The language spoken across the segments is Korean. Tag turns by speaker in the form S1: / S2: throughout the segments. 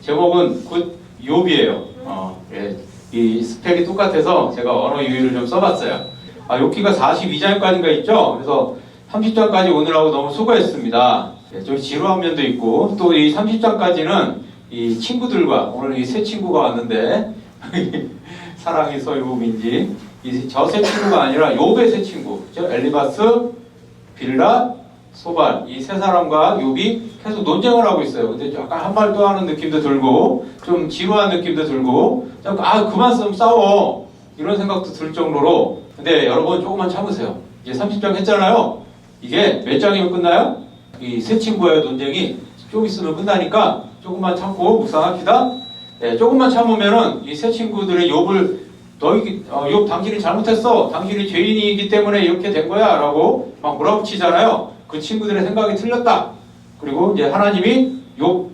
S1: 제목은 굿 욥이에요. 예, 이 스펙이 똑같아서 제가 언어 유희를 좀 써봤어요. 욥기가 42장까지가 있죠. 그래서 30장까지 오느라고 너무 수고했습니다. 예, 좀 지루한 면도 있고 또 이 30장까지는 이 친구들과 오늘 이 새 친구가 왔는데 사랑이 소유인지 저 새 친구가 아니라 욥의 새 친구, 엘리바스, 빌라, 소발 이 세 사람과 욥이 계속 논쟁을 하고 있어요. 근데 약간 한발도 하는 느낌도 들고 좀 지루한 느낌도 들고 그만 좀 싸워 이런 생각도 들 정도로. 근데 여러분 조금만 참으세요. 이제 30장 했잖아요. 이게 몇 장이면 끝나요? 이 세 친구와의 논쟁이 좀 있으면 끝나니까 조금만 참고 묵상합시다. 네, 조금만 참으면은 이 세 친구들의 욥을 욥 당신이 잘못했어. 당신이 죄인이기 때문에 이렇게 된 거야 라고 막 몰아붙이잖아요. 그 친구들의 생각이 틀렸다. 그리고 이제 하나님이 욥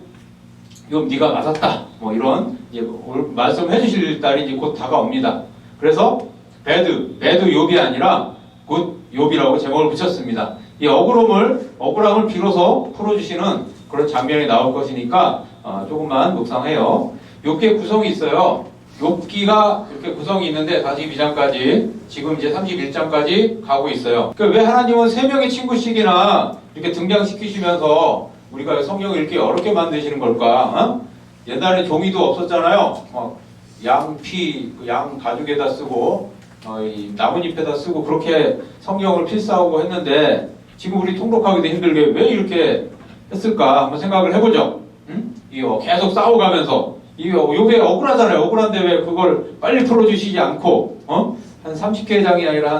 S1: 네가 맞았다. 뭐 이런 이제 말씀해 주실 날이 이제 곧 다가옵니다. 그래서 배드 욥이 아니라 굿 욥이라고 제목을 붙였습니다. 이 억울함을 비로소 풀어주시는 그런 장면이 나올 것이니까 조금만 묵상해요. 욥기의 구성이 있어요. 욥기가 이렇게 구성이 있는데 42장까지 지금 이제 31장까지 가고 있어요. 그러니까 왜 하나님은 세 명의 친구씩이나 이렇게 등장시키시면서 우리가 성경을 이렇게 어렵게 만드시는 걸까? 옛날에 종이도 없었잖아요. 양 가죽에다 쓰고 이 나뭇잎에다 쓰고 그렇게 성경을 필사하고 했는데 지금 우리 통독하기도 힘들게 왜 이렇게 했을까? 한번 생각을 해보죠. 이거 계속 싸워가면서 이거 욥이 억울하잖아요. 억울한데 왜 그걸 빨리 풀어주시지 않고 한 30개장이 아니라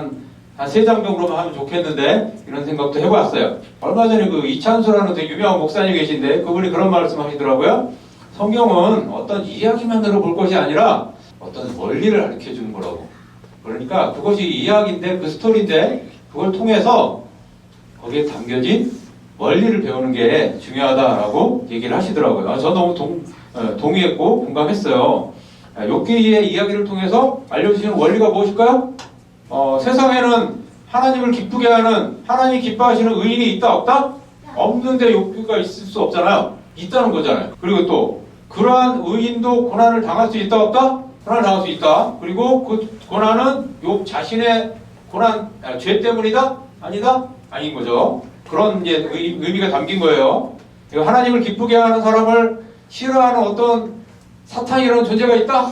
S1: 한 3장 정도만 하면 좋겠는데 이런 생각도 해봤어요. 얼마 전에 그 이찬수라는 되게 유명한 목사님 계신데 그분이 그런 말씀 하시더라고요. 성경은 어떤 이야기만으로 볼 것이 아니라 어떤 원리를 가르쳐 주는 거라고. 그러니까 그것이 이야기인데 그 스토리인데 그걸 통해서 거기에 담겨진 원리를 배우는 게 중요하다라고 얘기를 하시더라고요. 저 너무 동의했고 공감했어요. 욥기의 이야기를 통해서 알려주시는 원리가 무엇일까요? 세상에는 하나님을 기쁘게 하는 하나님이 기뻐하시는 의인이 있다 없다? 없는데 욥기가 있을 수 없잖아요. 있다는 거잖아요. 그리고 또 그러한 의인도 고난을 당할 수 있다 없다? 고난을 당할 수 있다. 그리고 그 고난은 욥 자신의 죄 때문이다? 아니다? 아닌 거죠. 그런 이제 의미가 담긴 거예요. 하나님을 기쁘게 하는 사람을 싫어하는 어떤 사탄이라는 존재가 있다?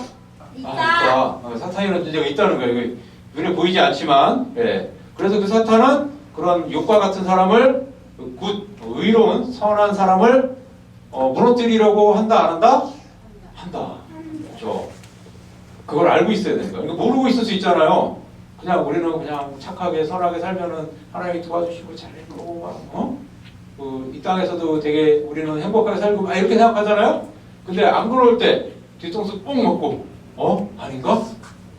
S1: 있다. 사탄이라는 존재가 있다는 거예요. 눈에 보이지 않지만. 예. 그래서 그 사탄은 그런 욥과 같은 사람을 의로운 선한 사람을 무너뜨리려고 한다 안 한다? 한다. 그렇죠. 그걸 알고 있어야 되는 거예요. 모르고 있을 수 있잖아요. 우리는 그냥 착하게 선하게 살면은 하나님이 도와주시고 잘해주고 이 땅에서도 되게 우리는 행복하게 살고 막 이렇게 생각하잖아요. 근데 안 그럴 때 뒤통수 뽕 먹고 아닌가?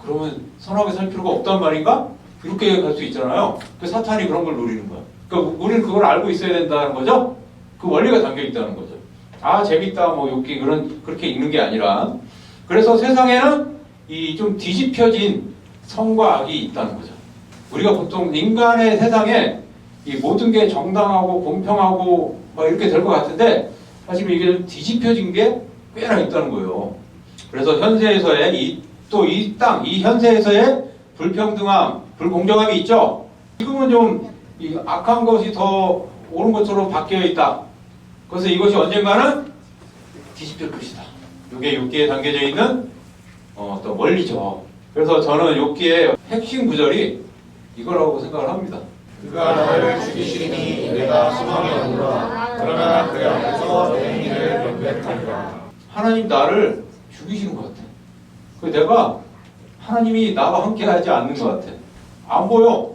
S1: 그러면 선하게 살 필요가 없단 말인가? 이렇게 갈 수 있잖아요. 그 사탄이 그런 걸 노리는 거야. 그러니까 우리는 그걸 알고 있어야 된다는 거죠. 그 원리가 담겨 있다는 거죠. 재밌다 욥기 그렇게 읽는 게 아니라. 그래서 세상에는 이 좀 뒤집혀진 선과 악이 있다는 거죠. 우리가 보통 인간의 세상에 이 모든 게 정당하고 공평하고 이렇게 될 것 같은데 사실 이게 좀 뒤집혀진 게 꽤나 있다는 거예요. 그래서 현세에서의 이 현세에서의 불평등함, 불공정함이 있죠. 지금은 좀 악한 것이 더 옳은 것처럼 바뀌어 있다. 그래서 이것이 언젠가는 뒤집힐 것이다. 이게 욥기에 담겨져 있는 어떤 원리죠. 그래서 저는 욥기의 핵심 구절이 이거라고 생각을 합니다.
S2: 그가 너를 죽이시리니 내가 소망이 없노라. 그러나 그 앞에서 내 행위를 명백하리라.
S1: 하나님 나를 죽이시는 것 같아. 내가 하나님이 나와 함께하지 않는 것 같아. 안 보여.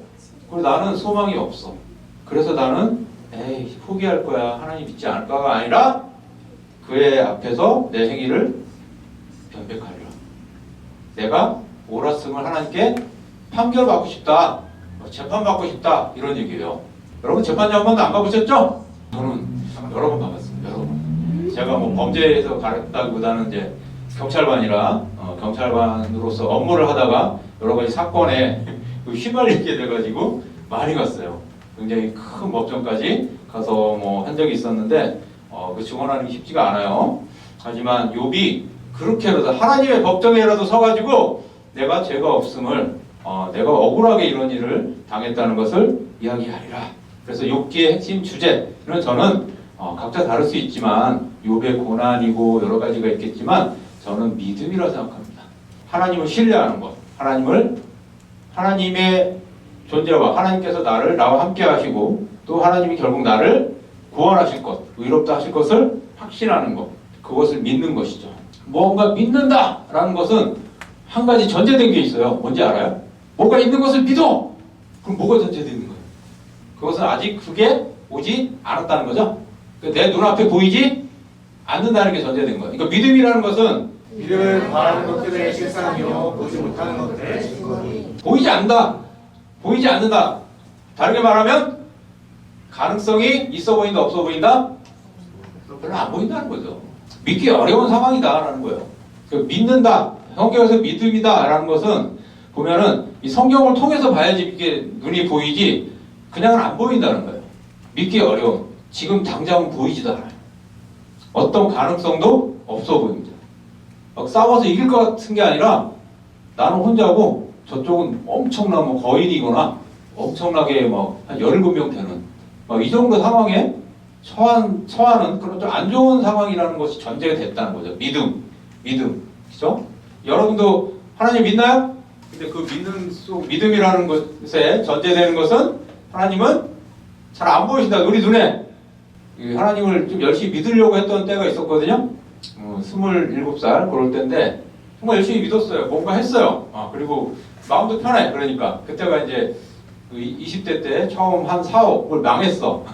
S1: 그리고 나는 소망이 없어. 그래서 나는 포기할 거야. 하나님 믿지 않을까가 아니라 그의 앞에서 내 행위를 변백하리라. 내가 옳았음을 하나님께 판결받고 싶다. 재판받고 싶다. 이런 얘기예요. 여러분 재판장 한 번도 안 가보셨죠? 저는 여러 번 가봤습니다. 여러 번. 제가 범죄에서 가렸다기보다는 이제 경찰관이라 경찰관으로서 업무를 하다가 여러 가지 사건에 휘말리게 돼가지고 많이 갔어요. 굉장히 큰 법정까지 가서 한 적이 있었는데 그 증언하는 게 쉽지가 않아요. 하지만 욥이 그렇게라도 하나님의 법정에라도 서가지고 내가 죄가 없음을 내가 억울하게 이런 일을 당했다는 것을 이야기하리라. 그래서 욥기의 핵심 주제는 저는 각자 다를 수 있지만 욥의 고난이고 여러 가지가 있겠지만 저는 믿음이라고 생각합니다. 하나님을 신뢰하는 것, 하나님의 존재와 하나님께서 나와 함께 하시고 또 하나님이 결국 나를 구원하실 것, 의롭다 하실 것을 확신하는 것, 그것을 믿는 것이죠. 뭔가 믿는다라는 것은 한 가지 전제된 게 있어요. 뭔지 알아요? 뭐가 있는 것을 믿어! 그럼 뭐가 전제되어 있는 거예요? 그것은 아직 그게 오지 않았다는 거죠. 내 눈앞에 보이지 않는다는 게 전제된 거예요. 그러니까 믿음이라는 것은
S2: 믿음은 바라는 것들의 실상이요 보지 못하는 것들의 증거니.
S1: 보이지 않는다. 보이지 않는다. 다르게 말하면 가능성이 있어 보인다, 없어 보인다? 별로 안 보인다는 거죠. 믿기 어려운 상황이다라는 거예요. 믿는다. 성경에서 믿음이다라는 것은 보면은 이 성경을 통해서 봐야지 이게 눈이 보이지 그냥은 안 보인다는 거예요. 믿기 어려운. 지금 당장은 보이지도 않아요. 어떤 가능성도 없어 보입니다. 막 싸워서 이길 것 같은 게 아니라 나는 혼자고 저쪽은 엄청난 뭐 거인이거나 엄청나게 막 한 17명 되는 막 이 정도 상황에 처하는 그런 좀 안 좋은 상황이라는 것이 전제가 됐다는 거죠. 믿음. 그죠? 여러분도 하나님 믿나요? 근데 그 믿음이라는 것에 전제되는 것은 하나님은 잘 안 보이신다. 우리 눈에. 하나님을 좀 열심히 믿으려고 했던 때가 있었거든요. 27살 그럴 때인데 정말 열심히 믿었어요. 뭔가 했어요. 그리고 마음도 편해. 그러니까 그때가 이제 20대 때 처음 한 사업을 망했어.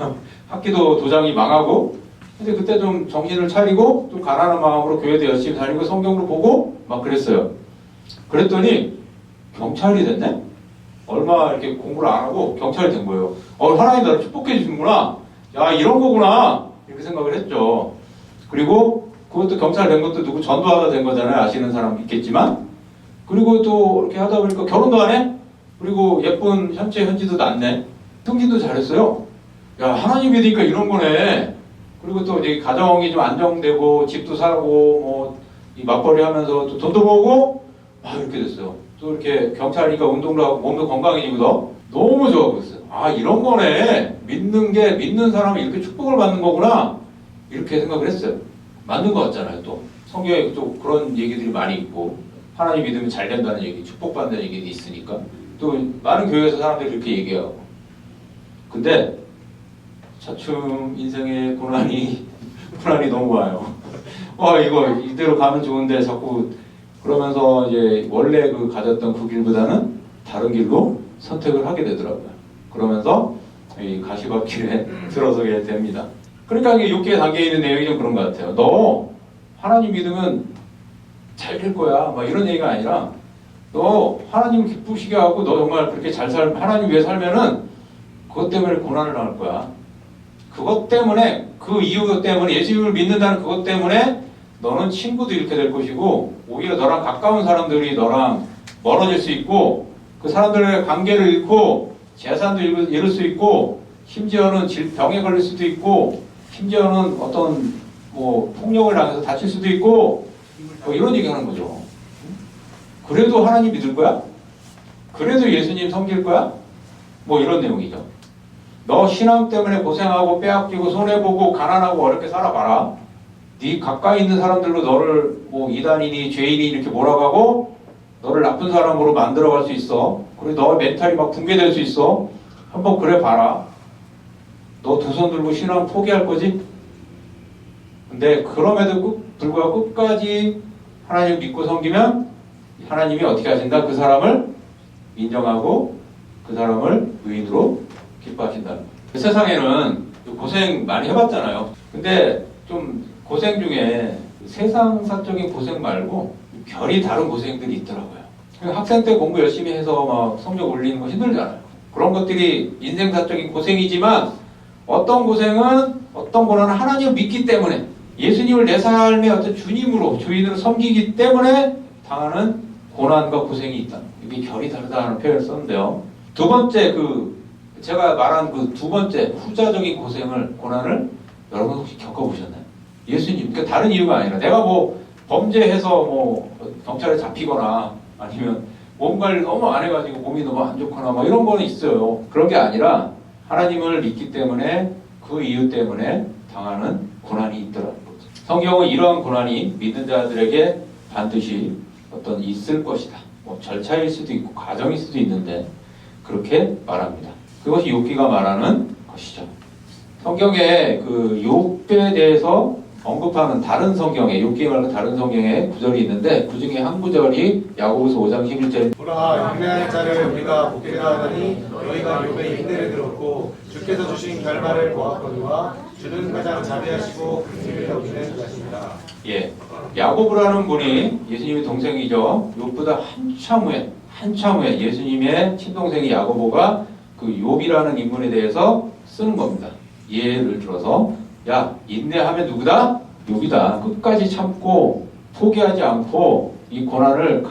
S1: 학기도 도장이 망하고. 근데 그때 좀 정신을 차리고 좀 가난한 마음으로 교회도 열심히 다니고 성경도 보고 막 그랬어요. 그랬더니 경찰이 됐네? 얼마 이렇게 공부를 안 하고 경찰이 된 거예요. 하나님 나를 축복해 주시는구나. 야, 이런 거구나. 이렇게 생각을 했죠. 그리고 그것도 경찰 된 것도 누구 전도하다 된 거잖아요. 아시는 사람 있겠지만. 그리고 또 이렇게 하다 보니까 결혼도 안 해? 그리고 예쁜 현지도 낳네. 승진도 잘했어요. 야, 하나님 믿으니까 이런 거네. 그리고 또 이제 가정이 좀 안정되고 집도 사고 뭐 이 맞벌이 하면서 또 돈도 모으고 막 이렇게 됐어요. 또 이렇게 경찰이니까 운동도 하고 몸도 건강해지고 너무 좋아 보였어요. 이런 거네. 믿는 사람은 이렇게 축복을 받는 거구나. 이렇게 생각을 했어요. 맞는 것 같잖아요. 또 성경에 또 그런 얘기들이 많이 있고 하나님 믿으면 잘 된다는 얘기, 축복받는 얘기도 있으니까 또 많은 교회에서 사람들이 이렇게 얘기하고. 근데 차츰 인생의 고난이 너무 와요. 이거 이대로 가면 좋은데 자꾸 그러면서 이제 원래 가졌던 그 길보다는 다른 길로 선택을 하게 되더라고요. 그러면서 이 가시밭길에 들어서게 됩니다. 그러니까 이게 6개에 담겨있는 내용이 좀 그런 것 같아요. 너 하나님 믿으면 잘 될 거야. 막 이런 얘기가 아니라 너 하나님 기쁘시게 하고 너 정말 그렇게 하나님 위해 살면은 그것 때문에 고난을 당할 거야. 그것 때문에 그 이유 때문에 예수님을 믿는다는 그것 때문에 너는 친구도 잃게 될 것이고 오히려 너랑 가까운 사람들이 너랑 멀어질 수 있고 그 사람들의 관계를 잃고 재산도 잃을 수 있고 심지어는 병에 걸릴 수도 있고 심지어는 어떤 뭐 폭력을 당해서 다칠 수도 있고 뭐 이런 얘기하는 거죠. 그래도 하나님 믿을 거야? 그래도 예수님 섬길 거야? 뭐 이런 내용이죠. 너 신앙 때문에 고생하고 빼앗기고 손해보고 가난하고 어렵게 살아봐라. 네 가까이 있는 사람들로 너를 뭐 이단이니 죄인이 이렇게 몰아가고 너를 나쁜 사람으로 만들어갈 수 있어. 그리고 너의 멘탈이 막 붕괴될 수 있어. 한번 그래 봐라. 너 두 손 들고 신앙 포기할 거지? 근데 그럼에도 불구하고 끝까지 하나님 믿고 섬기면 하나님이 어떻게 하신다? 그 사람을 인정하고 그 사람을 의인으로 기뻐하신다. 세상에는 고생 많이 해봤잖아요. 근데 좀 고생 중에 세상사적인 고생 말고 별이 다른 고생들이 있더라고요. 학생 때 공부 열심히 해서 막 성적 올리는 거 힘들잖아요. 그런 것들이 인생사적인 고생이지만 어떤 고생은 어떤 고난은 하나님을 믿기 때문에 예수님을 내 삶의 어떤 주인으로 섬기기 때문에 당하는 고난과 고생이 있다. 이게 결이 다르다는 표현을 썼는데요. 두 번째 제가 말한 그 두 번째 후자적인 고난을 여러분 혹시 겪어보셨나요? 예수님. 그러니까 다른 이유가 아니라 내가 뭐 범죄해서 뭐 경찰에 잡히거나 아니면 몸 관리 너무 안 해가지고 몸이 너무 안 좋거나 뭐 이런 거는 있어요. 그런 게 아니라 하나님을 믿기 때문에 그 이유 때문에 당하는 고난이 있더라는 거죠. 성경은 이러한 고난이 믿는 자들에게 반드시 어떤 있을 것이다. 뭐 절차일 수도 있고 과정일 수도 있는데 그렇게 말합니다. 그것이 욥기가 말하는 것이죠. 성경에 그 욥에 대해서 언급하는 다른 성경에 욥기 말고 다른 성경에 구절이 있는데 그 중에 한 구절이 야고보서 5장 11절.
S2: 보라, 인내하는 자를 우리가 복되다 하더니 너희가 욥의 인내를 들었고 주께서 주신 결말을 보았거니와 주는 가장 자비하시고 긍휼을 여기는 자십니다.
S1: 예, 야고보라는 분이 예수님의 동생이죠. 욥보다 한참 후에 예수님의 친동생이 야고보가 그 욥이라는 인물에 대해서 쓰는 겁니다. 예를 들어서 야, 인내하면 누구다? 욥이다. 끝까지 참고 포기하지 않고 이 고난을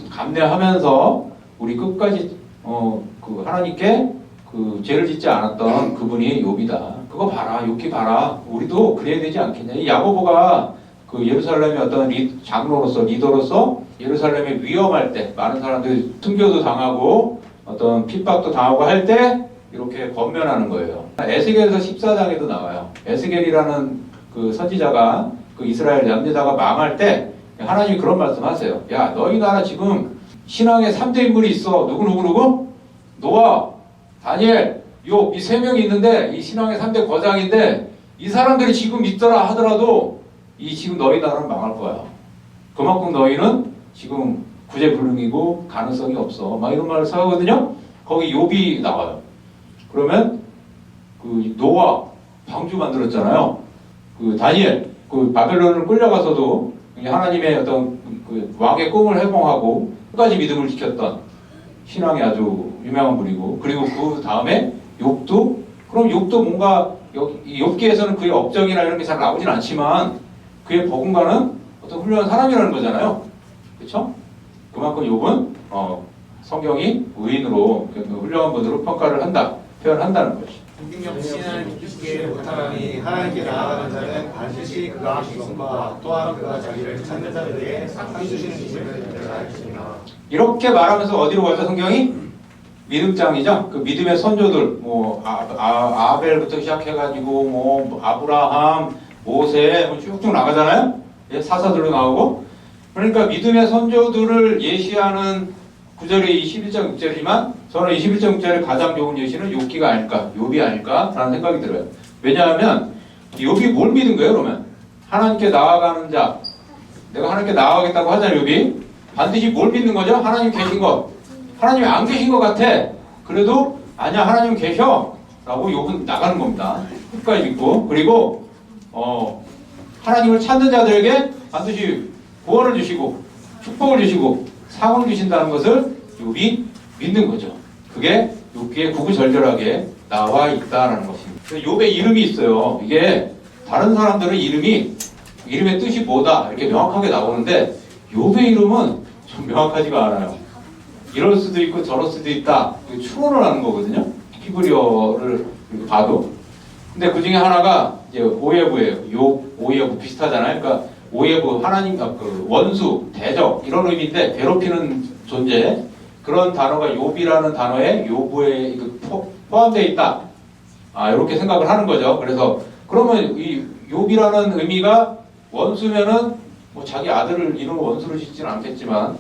S1: 감내하면서 우리 끝까지 그 하나님께 그 죄를 짓지 않았던 그분이 욥이다. 그거 봐라, 욥기 봐라. 우리도 그래야 되지 않겠냐? 이 야고보가 그 예루살렘의 어떤 장로로서 리더로서 예루살렘에 위험할 때 많은 사람들이 순교도 당하고 어떤 핍박도 당하고 할 때 이렇게 권면하는 거예요. 에스겔서 14장에도 나와요. 에스겔이라는 그 선지자가 그 이스라엘 남유다가 망할 때 하나님이 그런 말씀하세요. 야, 너희 나라 지금 신앙의 3대 인물이 있어. 누구? 노아, 다니엘, 욥 이 세 명이 있는데 이 신앙의 3대 거장인데 이 사람들이 지금 믿더라 하더라도 이 지금 너희 나라는 망할 거야. 그만큼 너희는 지금 구제불능이고 가능성이 없어. 막 이런 말을 하거든요. 거기 욥이 나와요. 그러면 그 노아 방주 만들었잖아요. 그 다니엘 그 바벨론을 끌려가서도 하나님의 어떤 그 왕의 꿈을 회봉하고 끝까지 믿음을 지켰던 신앙이 아주 유명한 분이고 그리고 그 다음에 욥도 그럼 욥도 뭔가 욥기에서는 그의 업적이나 이런 게 잘 나오진 않지만 그의 버금가는 어떤 훌륭한 사람이라는 거잖아요. 그렇죠? 그만큼 욥은 성경이 의인으로 훌륭한 분으로 평가를 표현한다는 거죠.
S2: 무기력 신앙을 믿기에 못하나니 하나님께 나아가는 자는 반드시 그가 하심과 또한 그가 자기를 찾는 자들에게 상 주시는 이심을 내가 알겠습니다.
S1: 이렇게 말하면서 어디로 가죠 성경이? 믿음장이죠. 그 믿음의 선조들 뭐 아벨부터 시작해가지고 뭐 아브라함, 모세 뭐 쭉쭉 나가잖아요. 예, 사사들로 나오고 그러니까 믿음의 선조들을 예시하는 구절이 21장 6절이지만 저는 21장 6절의 가장 좋은 예시는 욥기가 아닐까, 욥이 아닐까라는 생각이 들어요. 왜냐하면 욥이 뭘 믿은 거예요, 그러면? 하나님께 나아가는 자, 내가 하나님께 나아가겠다고 하잖아요, 욥이. 반드시 뭘 믿는 거죠? 하나님 계신 것. 하나님이 안 계신 것 같아. 그래도 아니야, 하나님 계셔. 라고 욥은 나가는 겁니다. 끝까지 믿고. 그리고 하나님을 찾는 자들에게 반드시 구원을 주시고 축복을 주시고 상을 주신다는 것을 욥이 믿는 거죠. 그게 욥기에 구구절절하게 나와 있다라는 것입니다. 욥의 이름이 있어요. 이게 다른 사람들은 이름의 뜻이 뭐다 이렇게 명확하게 나오는데 욥의 이름은 좀 명확하지가 않아요. 이럴 수도 있고 저럴 수도 있다. 추론을 하는 거거든요. 히브리어를 봐도. 근데 그 중에 하나가 이제 오예부예요. 욥, 오예부 비슷하잖아요. 그러니까 오예부 하나님 그 원수, 대적 이런 의미인데 괴롭히는 존재 그런 단어가 욥이라는 단어에 욥에 포함되어 있다. 이렇게 생각을 하는 거죠. 그래서 그러면 이 욥이라는 의미가 원수면은 뭐 자기 아들을 이름을 원수로 짓지는 않겠지만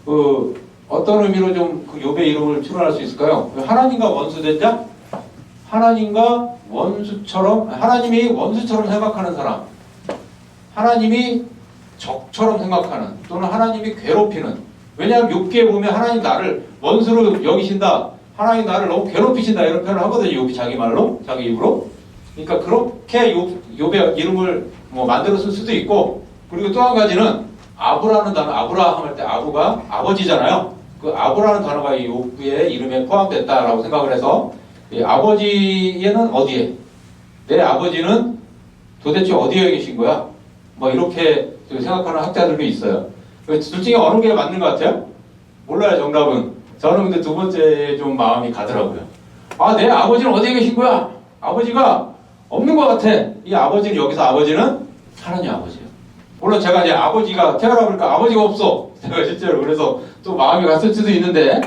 S1: 그 어떤 의미로 좀 그 욥의 이름을 추론할 수 있을까요? 하나님과 원수된 자, 하나님과 원수처럼 하나님이 원수처럼 생각하는 사람. 하나님이 적처럼 생각하는 또는 하나님이 괴롭히는 왜냐하면 욥기에 보면 하나님 나를 원수로 여기신다 하나님 나를 너무 괴롭히신다 이런 표현을 하거든요. 욥이 자기 말로 자기 입으로 그러니까 그렇게 욥의 이름을 뭐 만들었을 수도 있고 그리고 또 한 가지는 아부라는 단어 아브라함 할 때 아부가 아버지잖아요. 그 아부라는 단어가 이 욥의 이름에 포함됐다라고 생각을 해서 이 아버지에는 어디에 내 아버지는 도대체 어디에 계신 거야? 뭐 이렇게 생각하는 학자들도 있어요. 둘 중에 어느 게 맞는 것 같아요? 몰라요 정답은. 저는 근데 두 번째 좀 마음이 가더라고요. 내 아버지는 어디에 계신 거야? 아버지가 없는 것 같아. 이 아버지는 여기서 아버지는 하나님 아버지예요. 물론 제가 이제 아버지가 태어나 보니까 아버지가 없어. 제가 실제로 그래서 또 마음이 갔을 수도 있는데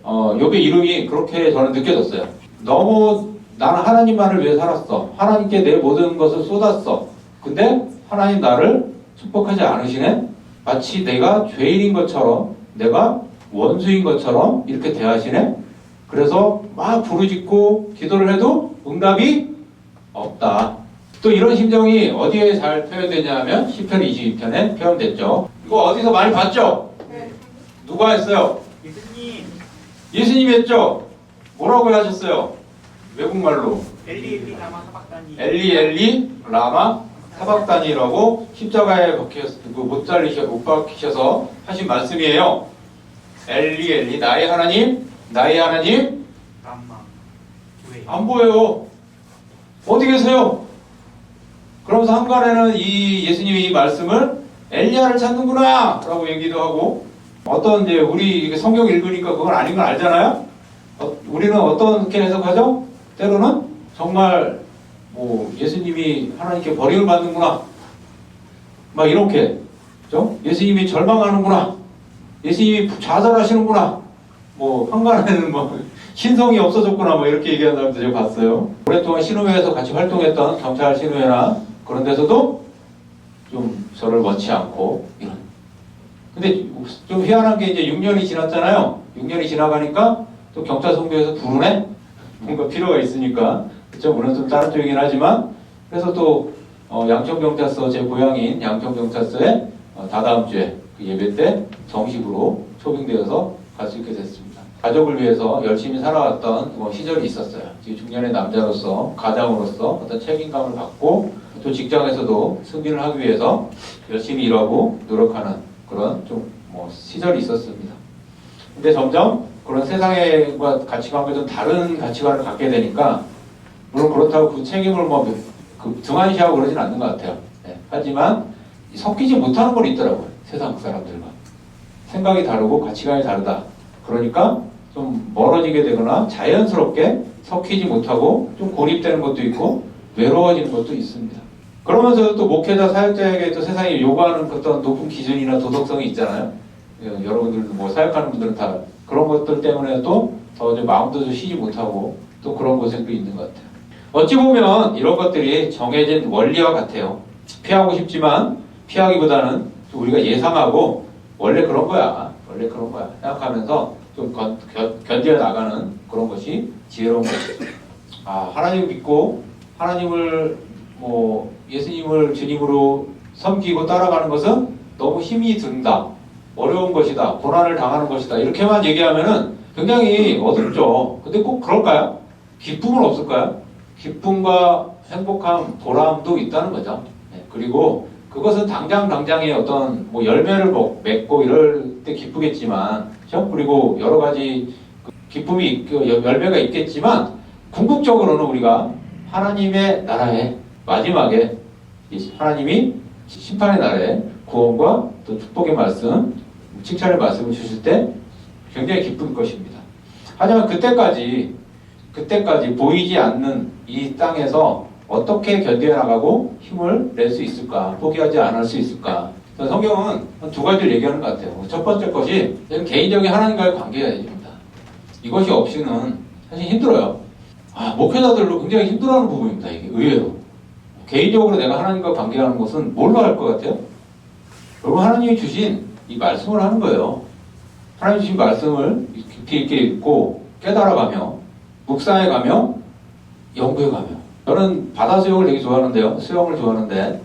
S1: 욥의 이름이 그렇게 저는 느껴졌어요. 너무 나는 하나님만을 위해 살았어. 하나님께 내 모든 것을 쏟았어. 근데 하나님 나를 축복하지 않으시네? 마치 내가 죄인인 것처럼, 내가 원수인 것처럼 이렇게 대하시네? 그래서 막 부르짖고 기도를 해도 응답이 없다. 또 이런 심정이 어디에 잘 표현되냐면 시편 22편에 표현됐죠. 이거 어디서 많이 봤죠?
S3: 네.
S1: 누가 했어요?
S3: 예수님,
S1: 예수님이 했죠? 뭐라고 하셨어요? 외국말로
S3: 엘리 엘리 라마 사박다니.
S1: 엘리 엘리 라마 사박다니라고 십자가에 못 박히셔서 하신 말씀이에요. 엘리 엘리 나의 하나님 나의 하나님.
S3: 라마. 왜?
S1: 안 보여요. 어디 계세요? 그러면서 한간에는 이 예수님이 이 말씀을 엘리야를 찾는구나 라고 얘기도 하고, 어떤 이제 우리 성경 읽으니까 그건 아닌 걸 알잖아요. 우리는 어떻게 해석하죠? 때로는 정말 뭐 예수님이 하나님께 버림을 받는구나 막 이렇게, 그죠? 예수님이 절망하는구나, 예수님이 좌절하시는구나, 뭐 한간에는 뭐 신성이 없어졌구나 뭐 이렇게 얘기하는 사람도 제가 봤어요. 오랫동안 신우회에서 같이 활동했던 경찰 신우회나 그런 데서도 좀 저를 원치 않고 이런. 근데 좀 희한한 게 이제 6년이 지났잖아요. 6년이 지나가니까 또 경찰 성교에서 부르네? 뭔가 필요가 있으니까. 그쵸? 물론 좀 다른 쪽이긴 하지만. 그래서 또 양천경찰서, 제 고향인 양천경찰서에 다다음 주에 그 예배 때 정식으로 초빙되어서 갈 수 있게 됐습니다. 가족을 위해서 열심히 살아왔던 시절이 있었어요. 중년의 남자로서, 가장으로서 어떤 책임감을 갖고 또 직장에서도 승진을 하기 위해서 열심히 일하고 노력하는 그런 시절이 있었습니다. 근데 점점 그런 세상과 가치관과 좀 다른 가치관을 갖게 되니까, 물론 그렇다고 그 책임을 등한시하고 그러진 않는 것 같아요. 네. 하지만 섞이지 못하는 건 있더라고요. 세상 사람들과 생각이 다르고 가치관이 다르다. 그러니까 좀 멀어지게 되거나 자연스럽게 섞이지 못하고 좀 고립되는 것도 있고 외로워지는 것도 있습니다. 그러면서 또 목회자 사역자에게 또 세상이 요구하는 어떤 높은 기준이나 도덕성이 있잖아요. 여러분들도 사역하는 분들은 다 그런 것들 때문에 또 더 마음도 좀 쉬지 못하고 또 그런 고생도 있는 것 같아요. 어찌 보면 이런 것들이 정해진 원리와 같아요. 피하고 싶지만 피하기보다는 좀 우리가 예상하고 원래 그런 거야 생각하면서 좀 견뎌 나가는 그런 것이 지혜로운 것이죠. 하나님을 믿고 하나님을 예수님을 주님으로 섬기고 따라가는 것은 너무 힘이 든다, 어려운 것이다, 고난을 당하는 것이다, 이렇게만 얘기하면은 굉장히 어둡죠. 근데 꼭 그럴까요? 기쁨은 없을까요? 기쁨과 행복함, 보람도 있다는 거죠. 네, 그리고 그것은 당장의 어떤 열매를 맺고 이럴 때 기쁘겠지만, 그렇죠? 그리고 여러 가지 기쁨이 열매가 있겠지만, 궁극적으로는 우리가 하나님의 나라에 마지막에 하나님이 심판의 날에 구원과 또 축복의 말씀, 칭찬의 말씀을 주실 때 굉장히 기쁠 것입니다. 하지만 그때까지 보이지 않는 이 땅에서 어떻게 견뎌나가고 힘을 낼 수 있을까? 포기하지 않을 수 있을까? 성경은 두 가지를 얘기하는 것 같아요. 첫 번째 것이 개인적인 하나님과의 관계입니다. 이것이 없이는 사실 힘들어요. 목회자들도 굉장히 힘들어하는 부분입니다. 이게 의외로. 개인적으로 내가 하나님과 관계하는 것은 뭘로 할 것 같아요? 여러분, 하나님이 주신 이 말씀을 하는 거예요. 하나님 주신 말씀을 깊이 있게 읽고 깨달아가며 묵상해가며 연구해가며. 저는 바다 수영을 되게 좋아하는데요. 수영을 좋아하는데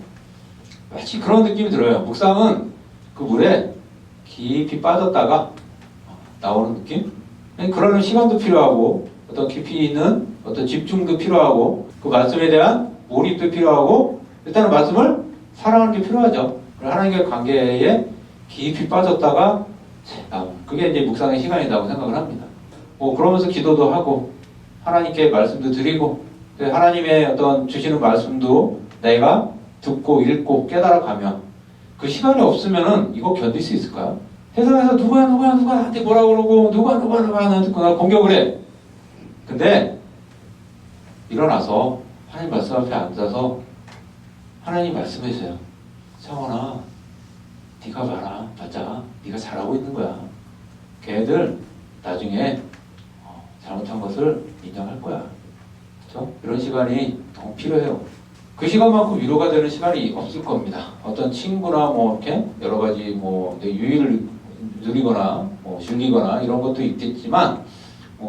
S1: 마치 그런 느낌이 들어요. 묵상은 그 물에 깊이 빠졌다가 나오는 느낌? 그러는 시간도 필요하고 어떤 깊이 있는 어떤 집중도 필요하고 그 말씀에 대한 몰입도 필요하고 일단은 말씀을 사랑하는 게 필요하죠. 하나님과의 관계에 깊이 빠졌다가 나오는, 그게 이제 묵상의 시간이라고 생각을 합니다. 그러면서 기도도 하고 하나님께 말씀도 드리고 하나님의 어떤 주시는 말씀도 내가 듣고 읽고 깨달아가며, 그 시간이 없으면은 이거 견딜 수 있을까요? 세상에서 누가 나한테 뭐라 그러고 누가 나한테 공격을 해. 근데 일어나서 하나님 말씀 앞에 앉아서 하나님 말씀해주세요. 성원아, 네가 봐라, 맞아. 네가 잘하고 있는 거야. 걔네들 나중에 잘못한 것을 인정할 거야. 그렇죠? 이런 시간이 너무 필요해요. 그 시간만큼 위로가 되는 시간이 없을 겁니다. 어떤 친구나 뭐 이렇게 여러 가지 뭐 내 유의를 누리거나 뭐 즐기거나 이런 것도 있겠지만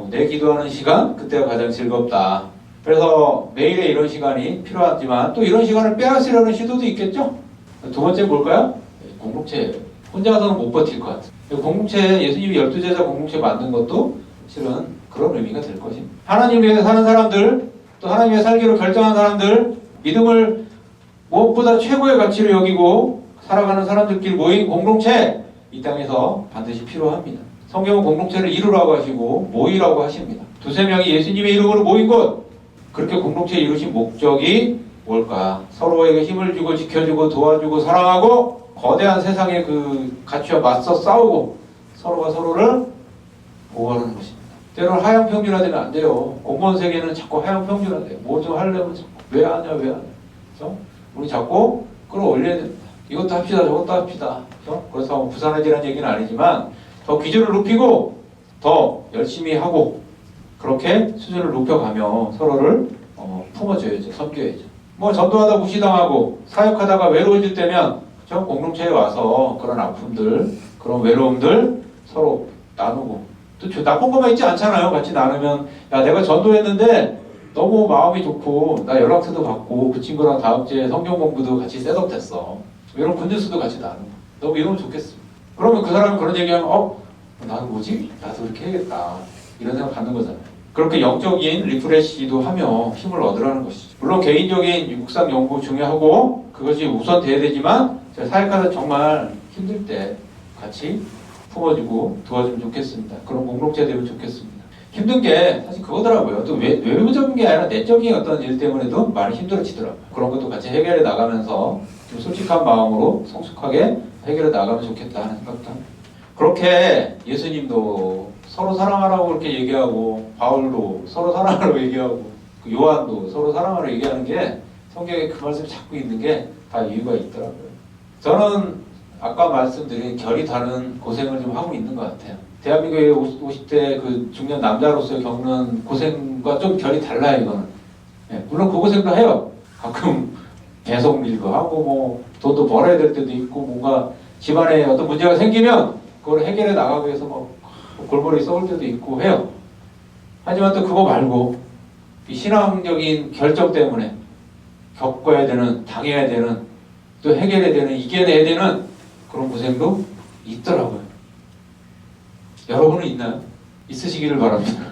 S1: 내 기도하는 시간 그때가 가장 즐겁다. 그래서 매일의 이런 시간이 필요하지만 또 이런 시간을 빼앗으려는 시도도 있겠죠. 두 번째 뭘까요? 공동체예요. 혼자서는 못 버틸 것 같아요. 공동체, 예수님이 12제자 공동체 만든 것도 실은 그런 의미가 될 것입니다. 하나님 위해서 사는 사람들, 또 하나님의 살기로 결정한 사람들, 믿음을 무엇보다 최고의 가치로 여기고 살아가는 사람들끼리 모인 공동체, 이 땅에서 반드시 필요합니다. 성경은 공동체를 이루라고 하시고 모이라고 하십니다. 두세 명이 예수님의 이름으로 모인 곳, 그렇게 공동체 이루신 목적이 뭘까? 서로에게 힘을 주고 지켜주고 도와주고 사랑하고 거대한 세상의 그 가치와 맞서 싸우고 서로가 서로를 보호하는 것입니다. 때로는 하향 평준화되면 안 돼요. 공무원 세계는 자꾸 하향 평준화돼요. 뭐 좀 하려면 자꾸 왜 하냐. 그래서 우리 자꾸 끌어올려야 됩니다. 이것도 합시다, 저것도 합시다. 그래서 부산해지라는 얘기는 아니지만 더 기준을 높이고 더 열심히 하고 그렇게 수준을 높여가며 서로를 품어줘야죠. 섬겨야죠. 뭐 전도하다 무시당하고 사역하다가 외로워질 때면 저 공동체에 와서 그런 아픔들, 그런 외로움들 서로 나누고 또 나쁜 것만 있지 않잖아요. 같이 나누면 야 내가 전도했는데 너무 마음이 좋고 나 연락처도 받고 그 친구랑 다음 주에 성경 공부도 같이 셋업됐어. 이런 굿뉴스도 같이 나누고 너무 이러면 좋겠어. 그러면 그 사람이 그런 얘기하면 나는 뭐지? 나도 이렇게 해야겠다. 이런 생각 갖는 거잖아요. 그렇게 영적인 리프레시도 하며 힘을 얻으라는 것이죠. 물론 개인적인 묵상 연구 중요하고 그것이 우선 돼야 되지만 사역하다 정말 힘들 때 같이 품어주고 도와주면 좋겠습니다. 그런 공동체 되면 좋겠습니다. 힘든 게 사실 그거더라고요. 또 외부적인 게 아니라 내적인 어떤 일 때문에도 많이 힘들어지더라고요. 그런 것도 같이 해결해 나가면서 좀 솔직한 마음으로 성숙하게 해결해 나가면 좋겠다 하는 생각도 합니다. 그렇게 예수님도 서로 사랑하라고 그렇게 얘기하고 바울도 서로 사랑하라고 얘기하고 요한도 서로 사랑하라고 얘기하는 게 성경에 그 말씀이 자꾸 있는 게 다 이유가 있더라고요. 저는 아까 말씀드린 결이 다른 고생을 좀 하고 있는 것 같아요. 대한민국의 50대 그 중년 남자로서 겪는 고생과 좀 결이 달라요, 이거는. 물론 그 고생도 해요. 가끔 배송 일도 하고, 뭐, 돈도 벌어야 될 때도 있고, 뭔가 집안에 어떤 문제가 생기면 그걸 해결해 나가기 위해서 뭐, 골머리 썩을 때도 있고 해요. 하지만 또 그거 말고, 이 신앙적인 결정 때문에 겪어야 되는, 당해야 되는, 또 해결해야 되는, 이겨내야 되는 그런 고생도 있더라고요. 여러분은 있나요? 있으시기를 바랍니다.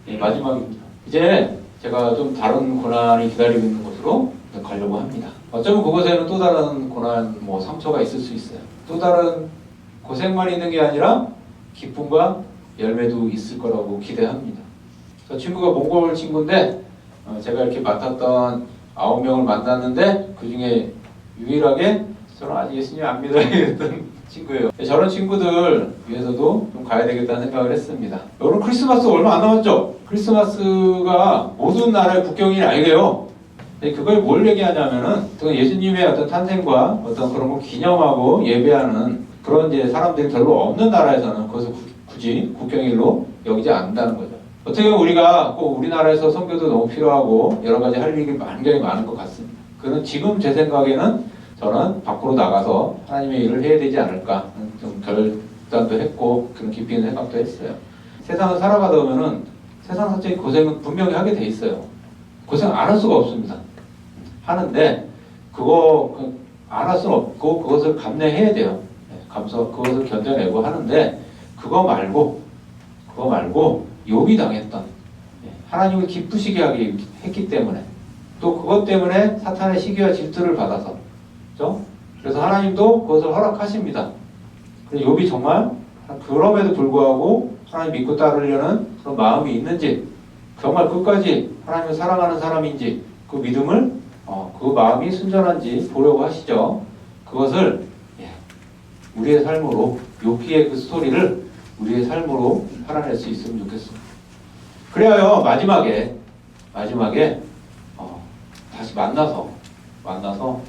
S1: 네, 마지막입니다. 이제 제가 좀 다른 고난이 기다리고 있는 곳으로 가려고 합니다. 어쩌면 그곳에는 또 다른 고난, 뭐 상처가 있을 수 있어요. 또 다른 고생만 있는 게 아니라 기쁨과 열매도 있을 거라고 기대합니다. 저 친구가 몽골 친구인데 제가 이렇게 맡았던 9명을 만났는데 그 중에 유일하게 저는 아직 예수님 안 믿어야 했던 친구예요. 저런 친구들 위해서도 좀 가야 되겠다는 생각을 했습니다. 여러분 크리스마스 얼마 안 남았죠? 크리스마스가 모든 나라의 국경일이 아니래요. 그걸 뭘 얘기하냐면은 예수님의 어떤 탄생과 어떤 그런 걸 기념하고 예배하는 그런 이제 사람들이 별로 없는 나라에서는 그것을 굳이 국경일로 여기지 않는다는 거죠. 어떻게 보면 우리가 꼭 우리나라에서 선교도 너무 필요하고 여러 가지 할 일이 굉장히 많은 것 같습니다. 그는 지금 제 생각에는 저는 밖으로 나가서 하나님의 일을 해야 되지 않을까 좀 결단도 했고 그런 깊이 있는 생각도 했어요. 세상을 살아가다 보면은 세상 자체의 고생은 분명히 하게 돼 있어요. 고생 안 할 수가 없습니다. 하는데 그거 안 할 수는 없고 그것을 감내해야 돼요. 그것을 견뎌내고 하는데 그거 말고 욥이 당했던 하나님을 기쁘시게 하게 했기 때문에 또 그것 때문에 사탄의 시기와 질투를 받아서 그렇죠? 그래서 하나님도 그것을 허락하십니다. 그래서 욥이 정말 그럼에도 불구하고 하나님 믿고 따르려는 그런 마음이 있는지 정말 끝까지 하나님을 사랑하는 사람인지 그 믿음을 그 마음이 순전한지 보려고 하시죠. 그것을 우리의 삶으로 욥기의 그 스토리를 우리의 삶으로 살아낼 수 있으면 좋겠습니다. 그래야 마지막에 다시 만나서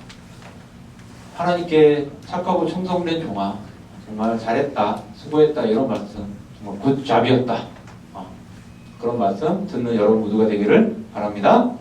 S1: 하나님께 착하고 충성된 종아 정말 잘했다, 수고했다 이런 말씀 정말 굿잡이었다 그런 말씀 듣는 여러분 모두가 되기를 바랍니다.